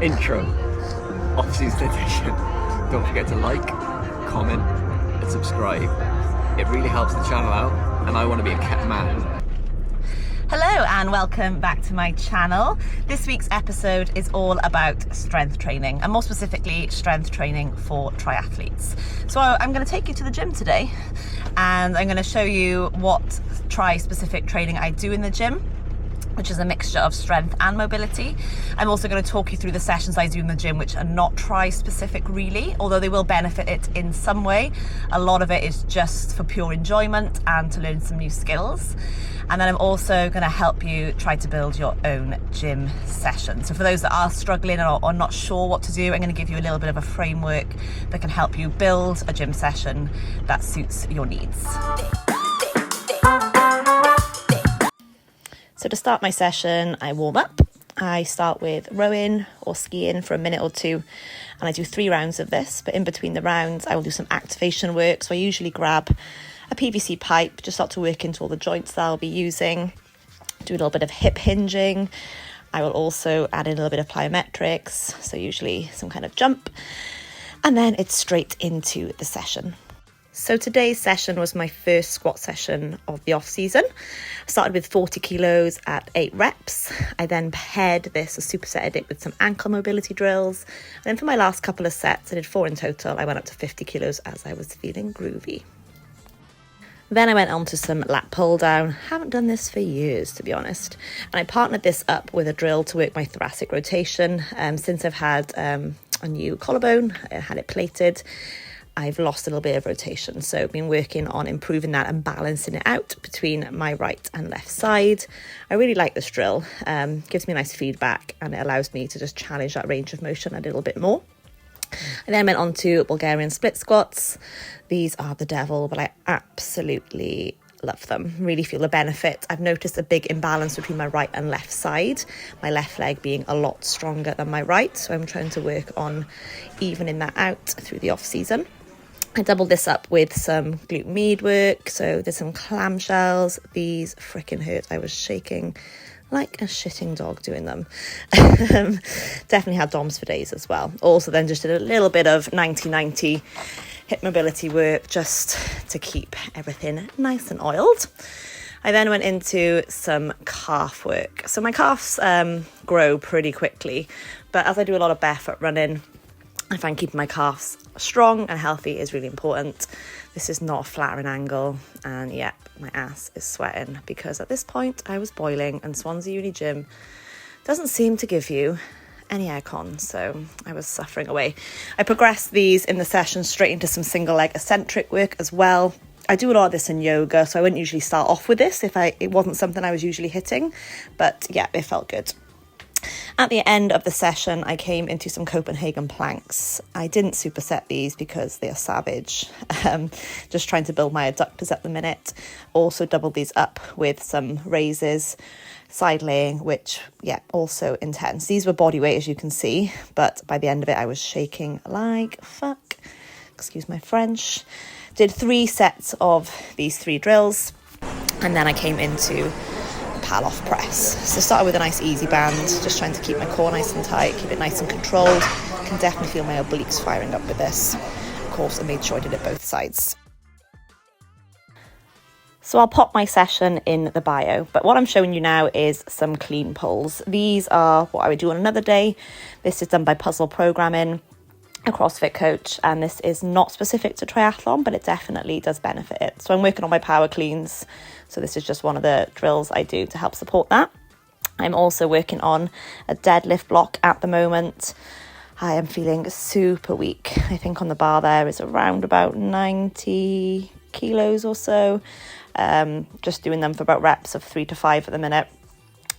intro, off-season edition. Don't forget to like, comment and subscribe. It really helps the channel out and I want to be a kept man. Hello and welcome back to my channel. This week's episode is all about strength training, and more specifically strength training for triathletes. So I'm going to take you to the gym today and I'm going to show you what tri-specific training I do in the gym, which is a mixture of strength and mobility. I'm also going to talk you through the sessions I do in the gym, which are not tri-specific really, although they will benefit it in some way. A lot of it is just for pure enjoyment and to learn some new skills. And then I'm also going to help you try to build your own gym session. So for those that are struggling or not sure what to do, I'm going to give you a little bit of a framework that can help you build a gym session that suits your needs. So to start my session, I warm up. I start with rowing or skiing for a minute or two, and I do 3 rounds of this. But in between the rounds, I will do some activation work. So I usually grab a PVC pipe, just start to work into all the joints that I'll be using, do a little bit of hip hinging. I will also add in a little bit of plyometrics, so usually some kind of jump, and then it's straight into the session. So today's session was my first squat session of the off season. I started with 40 kilos at 8 reps. I then paired this, a superset I did, with some ankle mobility drills. And then for my last couple of sets, I did 4 in total. I went up to 50 kilos as I was feeling groovy. Then I went on to some lat pull down. Haven't done this for years, to be honest. And I partnered this up with a drill to work my thoracic rotation. Since I've had a new collarbone, I had it plated, I've lost a little bit of rotation. So I've been working on improving that and balancing it out between my right and left side. I really like this drill. Gives me nice feedback and it allows me to just challenge that range of motion a little bit more. I then went on to Bulgarian split squats. These are the devil, but I absolutely love them. Really feel the benefit. I've noticed a big imbalance between my right and left side, my left leg being a lot stronger than my right. So I'm trying to work on evening that out through the off season. I doubled this up with some glute med work. So there's some clamshells. These freaking hurt. I was shaking like a shitting dog doing them. Definitely had DOMs for days as well. Also then just did a little bit of 90-90 hip mobility work just to keep everything nice and oiled. I then went into some calf work. So my calves grow pretty quickly, but as I do a lot of barefoot running, I find keeping my calves strong and healthy is really important. This is not a flattering angle, and yep, my ass is sweating because at this point I was boiling and Swansea Uni Gym doesn't seem to give you any aircon, so I was suffering away. I progressed these in the session straight into some single leg eccentric work as well. I do a lot of this in yoga, so I wouldn't usually start off with this if it wasn't something I was usually hitting, but yeah, it felt good. At the end of the session, I came into some Copenhagen planks. I didn't superset these because they are savage. Just trying to build my adductors at the minute. Also doubled these up with some raises, side laying, which, yeah, also intense. These were body weight, as you can see, but by the end of it, I was shaking like fuck. Excuse my French. Did 3 sets of these 3 drills, and then I came into pal off press. So started with a nice easy band, just trying to keep my core nice and tight, keep it nice and controlled. Can definitely feel my obliques firing up with this. Of course, I made sure I did it both sides. So I'll pop my session in the bio, but what I'm showing you now is some clean pulls. These are what I would do on another day. This is done by Puzzle Programming, a CrossFit coach, and this is not specific to triathlon, but it definitely does benefit it. So I'm working on my power cleans. So this is just one of the drills I do to help support that. I'm also working on a deadlift block at the moment. I am feeling super weak. I think on the bar there is around about 90 kilos or so. Just doing them for about reps of 3 to 5 at the minute.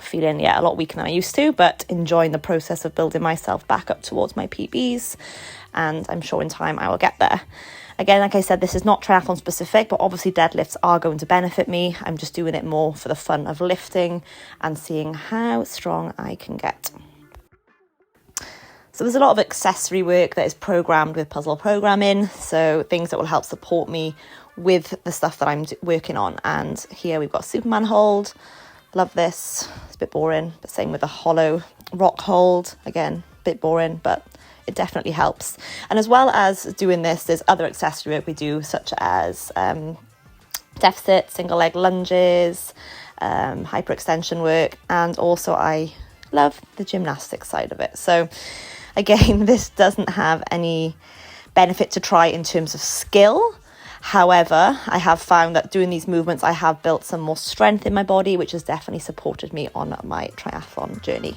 Feeling, a lot weaker than I used to, but enjoying the process of building myself back up towards my PBs. And I'm sure in time I will get there. Again, like I said, this is not triathlon specific, but obviously deadlifts are going to benefit me. I'm just doing it more for the fun of lifting and seeing how strong I can get. So there's a lot of accessory work that is programmed with Puzzle Programming. So things that will help support me with the stuff that I'm working on. And here we've got Superman hold. Love this. It's a bit boring, but same with the hollow rock hold. Again, bit boring, but it definitely helps. And as well as doing this, there's other accessory work we do, such as deficit, single leg lunges, hyperextension work, and also I love the gymnastics side of it. So again, this doesn't have any benefit to try in terms of skill. However, I have found that doing these movements, I have built some more strength in my body, which has definitely supported me on my triathlon journey.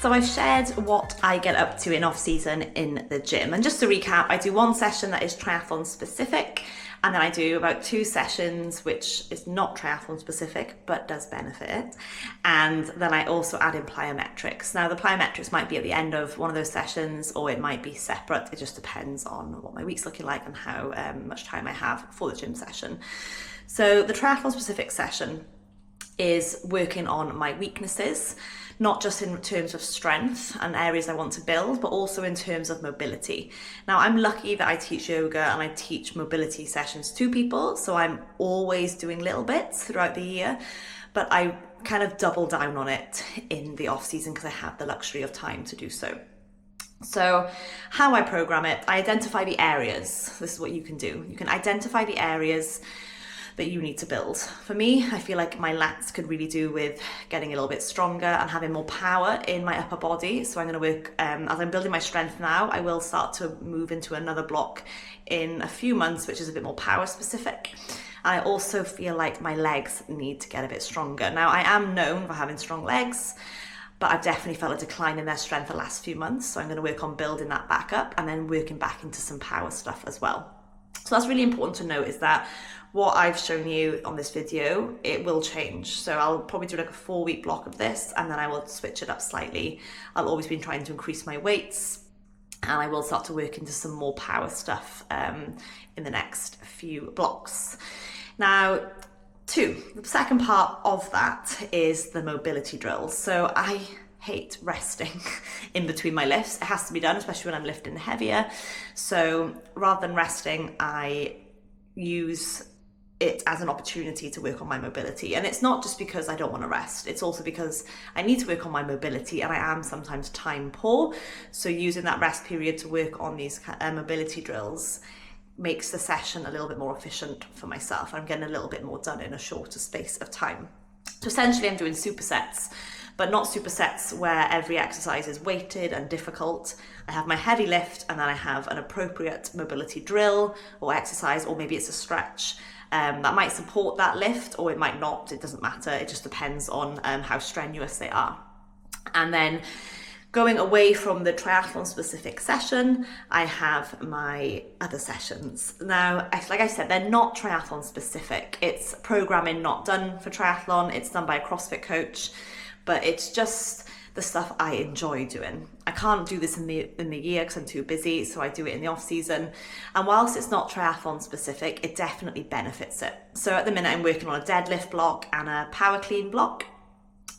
So I've shared what I get up to in off season in the gym. And just to recap, I do one session that is triathlon specific, and then I do about 2 sessions, which is not triathlon specific, but does benefit it. And then I also add in plyometrics. Now the plyometrics might be at the end of one of those sessions, or it might be separate. It just depends on what my week's looking like and how much time I have for the gym session. So the triathlon specific session is working on my weaknesses, not just in terms of strength and areas I want to build, but also in terms of mobility. Now, I'm lucky that I teach yoga and I teach mobility sessions to people, so I'm always doing little bits throughout the year, but I kind of double down on it in the off season because I have the luxury of time to do so. So how I program it, I identify the areas. This is what you can do. You can identify the areas that you need to build. For me, I feel like my lats could really do with getting a little bit stronger and having more power in my upper body. So I'm going to work, as I'm building my strength now, I will start to move into another block in a few months, which is a bit more power specific. I also feel like my legs need to get a bit stronger. Now, I am known for having strong legs, but I've definitely felt a decline in their strength the last few months. So I'm going to work on building that back up and then working back into some power stuff as well. So that's really important to note, is that what I've shown you on this video, it will change. So I'll probably do like a 4-week block of this, and then I will switch it up slightly. I'll always be trying to increase my weights, and I will start to work into some more power stuff in the next few blocks. Now, the second part of that is the mobility drills. So I hate resting in between my lifts. It has to be done, especially when I'm lifting heavier. So rather than resting, I use it as an opportunity to work on my mobility. And it's not just because I don't want to rest, it's also because I need to work on my mobility, and I am sometimes time poor. So using that rest period to work on these mobility drills makes the session a little bit more efficient for myself. I'm getting a little bit more done in a shorter space of time. So essentially I'm doing supersets, but not supersets where every exercise is weighted and difficult. I have my heavy lift, and then I have an appropriate mobility drill or exercise, or maybe it's a stretch that might support that lift, or it might not. It doesn't matter. It just depends on how strenuous they are. And then going away from the triathlon specific session, I have my other sessions. Now, like I said, they're not triathlon specific. It's programming not done for triathlon. It's done by a CrossFit coach, but it's just the stuff I enjoy doing. I can't do this in the year because I'm too busy, so I do it in the off season. And whilst it's not triathlon specific, it definitely benefits it. So at the minute I'm working on a deadlift block and a power clean block.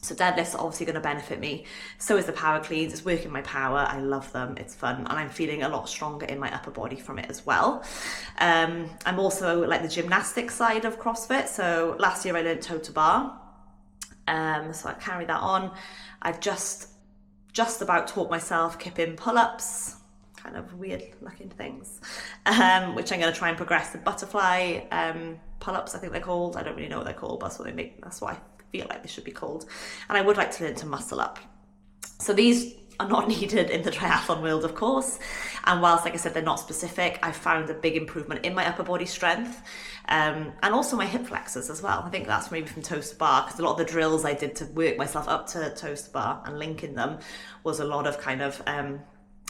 So deadlifts are obviously going to benefit me. So is the power cleans. It's working my power. I love them. It's fun. And I'm feeling a lot stronger in my upper body from it as well. I'm also like the gymnastics side of CrossFit. So last year I learned toe to bar. So I carry that on. I've just about taught myself kipping pull-ups, kind of weird looking things, which I'm going to try and progress. The butterfly pull-ups, I think they're called. I don't really know what they're called, but that's what I feel like they should be called. And I would like to learn to muscle up. So these are not needed in the triathlon world, of course. And whilst, like I said, they're not specific, I found a big improvement in my upper body strength, and also my hip flexors as well. I think that's maybe from toes to bar, because a lot of the drills I did to work myself up to toes to bar and linking them was a lot of kind of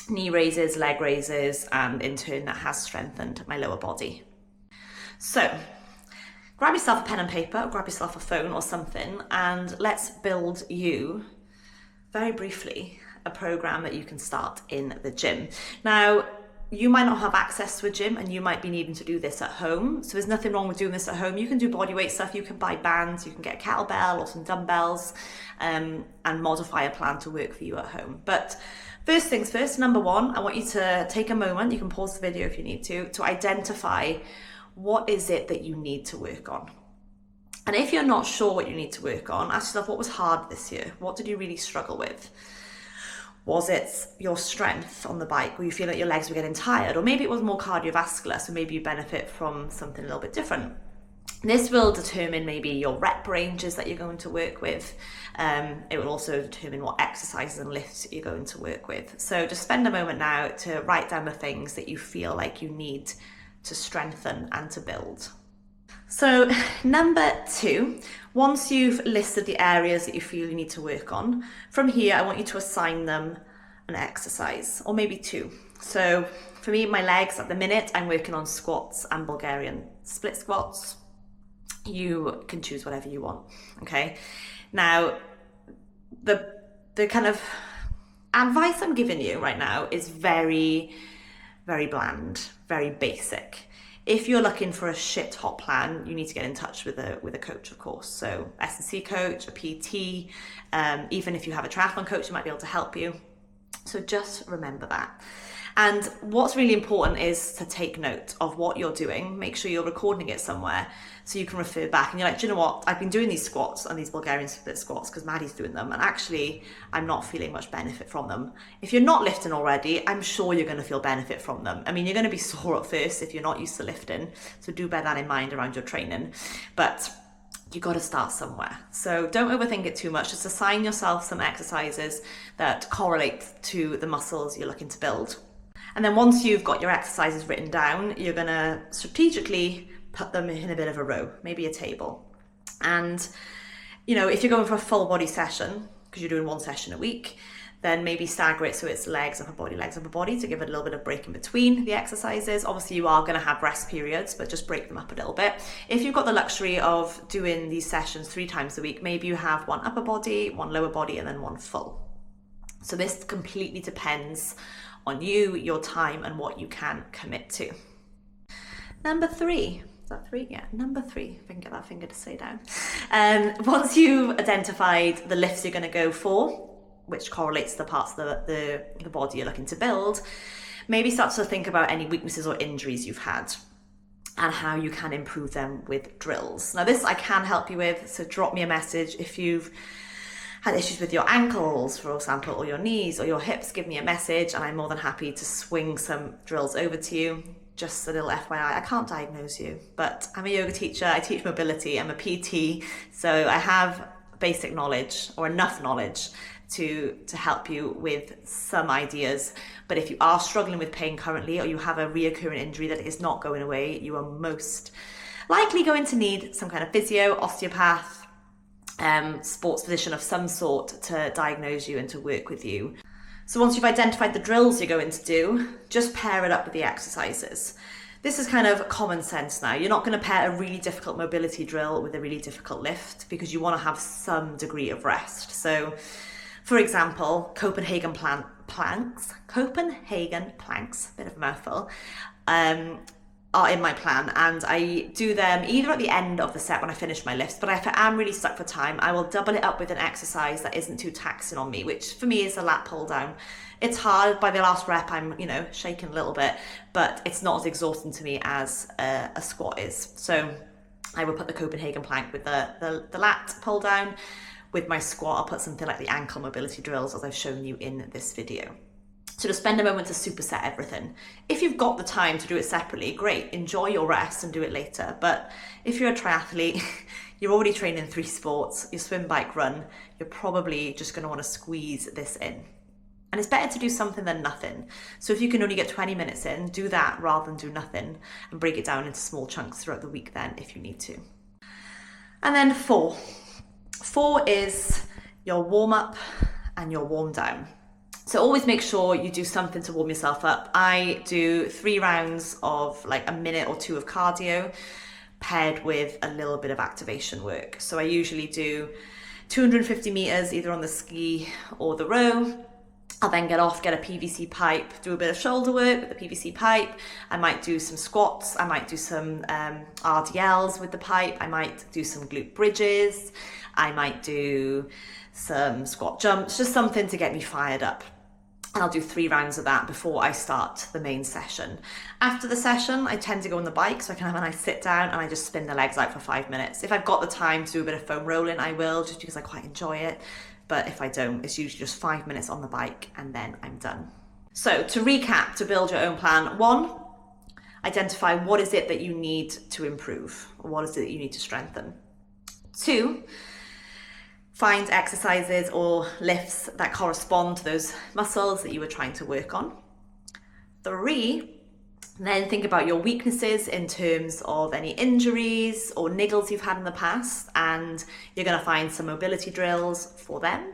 knee raises, leg raises, and in turn that has strengthened my lower body. So grab yourself a pen and paper, or grab yourself a phone or something, and let's build you, very briefly, a program that you can start in the gym. Now, you might not have access to a gym, and you might be needing to do this at home. So there's nothing wrong with doing this at home. You can do bodyweight stuff. You can buy bands, you can get a kettlebell or some dumbbells, and modify a plan to work for you at home. But first things first, number one, I want you to take a moment, you can pause the video if you need to identify what is it that you need to work on. And if you're not sure what you need to work on, ask yourself, what was hard this year? What did you really struggle with? Was it your strength on the bike where you feel like your legs were getting tired? Or maybe it was more cardiovascular, so maybe you benefit from something a little bit different. This will determine maybe your rep ranges that you're going to work with. It will also determine what exercises and lifts you're going to work with. So just spend a moment now to write down the things that you feel like you need to strengthen and to build. So number 2, once you've listed the areas that you feel you need to work on, from here I want you to assign them an exercise, or maybe 2. So for me, my legs at the minute, I'm working on squats and Bulgarian split squats. You can choose whatever you want, okay? Now, the kind of advice I'm giving you right now is very, very bland, very basic. If you're looking for a shit hot plan, you need to get in touch with a coach, of course. So S&C coach, a PT, even if you have a triathlon coach, who might be able to help you. So just remember that. And what's really important is to take note of what you're doing. Make sure you're recording it somewhere so you can refer back. And you're like, do you know what? I've been doing these squats and these Bulgarian split squats because Maddie's doing them. And actually, I'm not feeling much benefit from them. If you're not lifting already, I'm sure you're going to feel benefit from them. I mean, you're going to be sore at first if you're not used to lifting. So do bear that in mind around your training. But you got to start somewhere. So don't overthink it too much. Just assign yourself some exercises that correlate to the muscles you're looking to build. And then once you've got your exercises written down, you're going to strategically put them in a bit of a row, maybe a table. And, you know, if you're going for a full body session, because you're doing one session a week, then maybe stagger it so it's legs, upper body to give it a little bit of break in between the exercises. Obviously, you are going to have rest periods, but just break them up a little bit. If you've got the luxury of doing these sessions 3 times a week, maybe you have one upper body, one lower body, and then one full. So this completely depends on you, your time, and what you can commit to. Number 3. Is that 3? Yeah, number 3. If I can get that finger to stay down. Once you've identified the lifts you're going to go for, which correlates to the parts of the body you're looking to build, maybe start to think about any weaknesses or injuries you've had and how you can improve them with drills. Now this I can help you with, so drop me a message if you've had issues with your ankles, for example, or your knees or your hips. Give me a message and I'm more than happy to swing some drills over to you. Just a little FYI, I can't diagnose you, but I'm a yoga teacher, I teach mobility, I'm a PT, so I have basic knowledge or enough knowledge to help you with some ideas. But if you are struggling with pain currently, or you have a reoccurring injury that is not going away, you are most likely going to need some kind of physio, osteopath, sports physician of some sort to diagnose you and to work with you. So once you've identified the drills you're going to do, just pair it up with the exercises. This is kind of common sense now. You're not going to pair a really difficult mobility drill with a really difficult lift because you want to have some degree of rest. So for example, Copenhagen planks, bit of a mouthful, are in my plan, and I do them either at the end of the set when I finish my lifts, but if I am really stuck for time, I will double it up with an exercise that isn't too taxing on me, which for me is a lat pull down. It's hard. By the last rep, I'm, shaking a little bit, but it's not as exhausting to me as a squat is. So I will put the Copenhagen plank with the lat pull down. With my squat, I'll put something like the ankle mobility drills as I've shown you in this video. So just spend a moment to superset everything. If you've got the time to do it separately, great, enjoy your rest and do it later. But if you're a triathlete, you're already training 3 sports, you swim, bike, run, you're probably just going to want to squeeze this in. And it's better to do something than nothing. So if you can only get 20 minutes in, do that rather than do nothing, and break it down into small chunks throughout the week then if you need to. And then 4. 4 is your warm up and your warm down. So always make sure you do something to warm yourself up. I do 3 rounds of like a minute or 2 of cardio paired with a little bit of activation work. So I usually do 250 meters either on the ski or the row. I'll then get off, get a PVC pipe, do a bit of shoulder work with the PVC pipe. I might do some squats. I might do some RDLs with the pipe. I might do some glute bridges. I might do some squat jumps, just something to get me fired up. And I'll do 3 rounds of that before I start the main session. After the session, I tend to go on the bike so I can have a nice sit down and I just spin the legs out for 5 minutes. If I've got the time to do a bit of foam rolling, I will, just because I quite enjoy it. But if I don't, it's usually just 5 minutes on the bike and then I'm done. So to recap, to build your own plan, 1, identify what is it that you need to improve, or what is it that you need to strengthen. 2, find exercises or lifts that correspond to those muscles that you were trying to work on. 3, then think about your weaknesses in terms of any injuries or niggles you've had in the past, and you're going to find some mobility drills for them.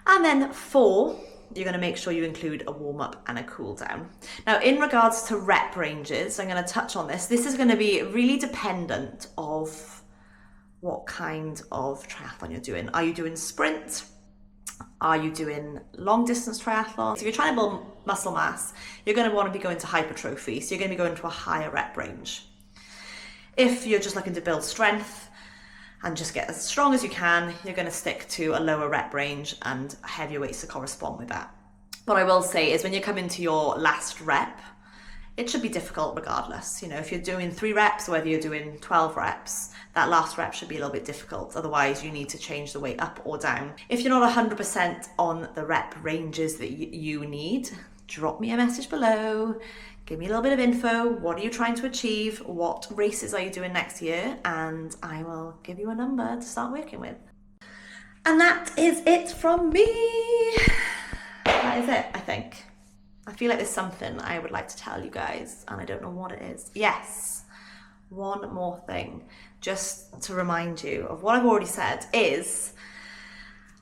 And then 4, you're going to make sure you include a warm-up and a cool-down. Now, in regards to rep ranges, I'm going to touch on this. This is going to be really dependent of what kind of triathlon you're doing. Are you doing sprint? Are you doing long distance triathlon? So if you're trying to build muscle mass, you're going to want to be going to hypertrophy. So you're going to be going to a higher rep range. If you're just looking to build strength and just get as strong as you can, you're going to stick to a lower rep range and heavier weights to correspond with that. What I will say is when you come into your last rep, it should be difficult regardless. You know, if you're doing 3 reps or whether you're doing 12 reps, that last rep should be a little bit difficult. Otherwise, you need to change the weight up or down. If you're not 100% on the rep ranges that you need, drop me a message below. Give me a little bit of info. What are you trying to achieve? What races are you doing next year? And I will give you a number to start working with. And that is it from me. That is it, I think. I feel like there's something I would like to tell you guys and I don't know what it is. Yes, one more thing, just to remind you of what I've already said is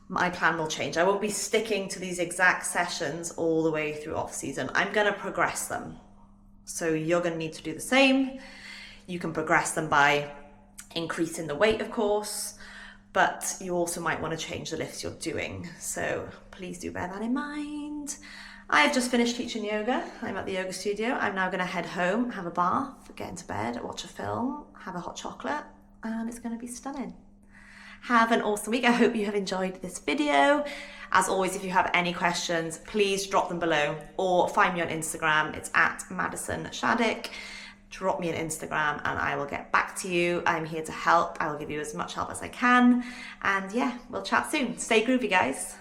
my plan will change. I won't be sticking to these exact sessions all the way through off season. I'm going to progress them. So you're going to need to do the same. You can progress them by increasing the weight, of course, but you also might want to change the lifts you're doing. So please do bear that in mind. I've just finished teaching yoga. I'm at the yoga studio. I'm now going to head home, have a bath, get into bed, watch a film, have a hot chocolate, and it's going to be stunning. Have an awesome week. I hope you have enjoyed this video. As always, if you have any questions, please drop them below or find me on Instagram. It's at Madison Shaddick. Drop me an Instagram and I will get back to you. I'm here to help. I will give you as much help as I can. And yeah, we'll chat soon. Stay groovy, guys.